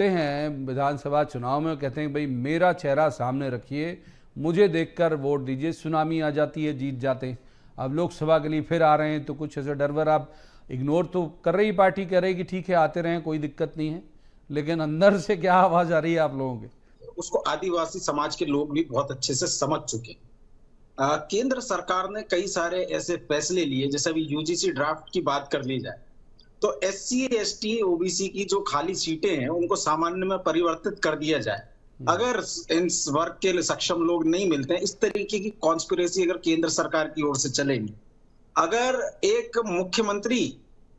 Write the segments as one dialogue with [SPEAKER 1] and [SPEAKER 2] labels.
[SPEAKER 1] हैं विधानसभा चुनाव में, कहते हैं भाई मेरा चेहरा सामने रखिए, मुझे देखकर वोट दीजिए, सुनामी आ जाती है, जीत जाते हैं। अब लोकसभा के लिए फिर आ रहे हैं तो कुछ ऐसे डर आप इग्नोर तो कर रही पार्टी, कह रही कि ठीक है आते रहें, कोई दिक्कत नहीं है, लेकिन अंदर से क्या आवाज आ रही है आप लोगों के?
[SPEAKER 2] उसको आदिवासी समाज के लोग भी बहुत अच्छे से समझ चुके हैं। केंद्र सरकार ने कई सारे ऐसे फैसले लिए, जैसे अभी यूजीसी ड्राफ्ट की बात कर ली जाए तो एससी एसटी ओबीसी की जो खाली सीटें हैं उनको सामान्य में परिवर्तित कर दिया जाए। अगर इन वर्ग के सक्षम लोग नहीं मिलते हैं, इस तरीके की कॉन्स्पिरेसी अगर केंद्र सरकार की ओर से चलेगी, अगर एक मुख्यमंत्री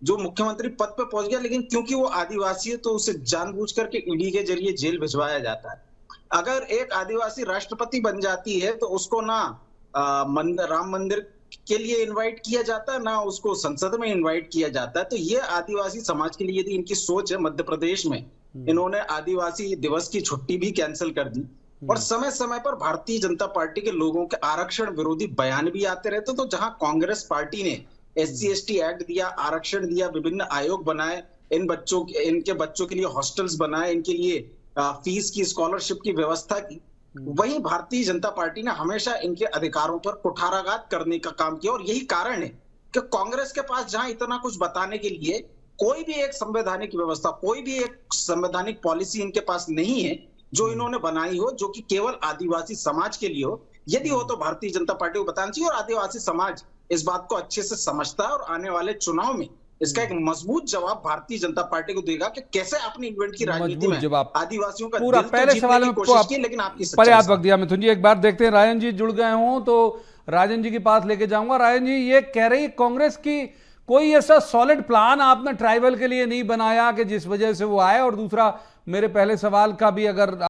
[SPEAKER 2] जो मुख्यमंत्री पद पे पहुंच गया लेकिन क्योंकि वो आदिवासी है तो उसे जानबूझ करके ईडी के जरिए जेल भिजवाया जाता है। अगर एक आदिवासी राष्ट्रपति बन जाती है तो उसको ना राम मंदिर के लिए इनवाइट किया जाता है, ना उसको संसद में इनवाइट किया जाता है। तो ये आदिवासी समाज के लिए यदि इनकी सोच है, मध्य प्रदेश में इन्होंने आदिवासी दिवस की छुट्टी भी कैंसिल कर दी और समय समय पर भारतीय जनता पार्टी के लोगों के आरक्षण विरोधी बयान भी आते रहते। तो जहां कांग्रेस पार्टी ने एससी एसटी एक्ट दिया, आरक्षण दिया, विभिन्न आयोग बनाए, इनके बच्चों के लिए हॉस्टल्स बनाए, इनके लिए फीस की, स्कॉलरशिप की व्यवस्था की, वहीं भारतीय जनता पार्टी ने हमेशा इनके अधिकारों पर कुठाराघात करने का काम किया। और यही कारण है कि कांग्रेस के पास जहां इतना कुछ बताने के लिए कोई भी एक संवैधानिक व्यवस्था, कोई भी एक संवैधानिक पॉलिसी इनके पास नहीं है जो इन्होंने बनाई हो, जो कि केवल आदिवासी समाज के लिए हो। यदि हो तो भारतीय जनता पार्टी को बताना चाहिए और आदिवासी समाज इस बात को अच्छे से समझता है और आने वाले चुनाव में इसका एक मजबूत जवाब भारतीय जनता पार्टी को देगा कि कैसे अपनी इवेंट की राजनीति में आदिवासियों का
[SPEAKER 1] पूरा
[SPEAKER 2] दिल तो
[SPEAKER 1] पहले
[SPEAKER 2] जीतने
[SPEAKER 1] सवाल
[SPEAKER 2] की
[SPEAKER 1] में
[SPEAKER 2] कोशिश की, लेकिन आपकी
[SPEAKER 1] पर्याप्त वक्त दिया। मिथुन जी एक बार देखते हैं, राजन जी जुड़ गए हों तो राजन जी के पास लेके जाऊंगा। राजन जी, ये कह रही कांग्रेस की कोई ऐसा सॉलिड प्लान आपने ट्राइबल के लिए नहीं बनाया कि जिस वजह से वो आए, और दूसरा मेरे पहले सवाल का भी अगर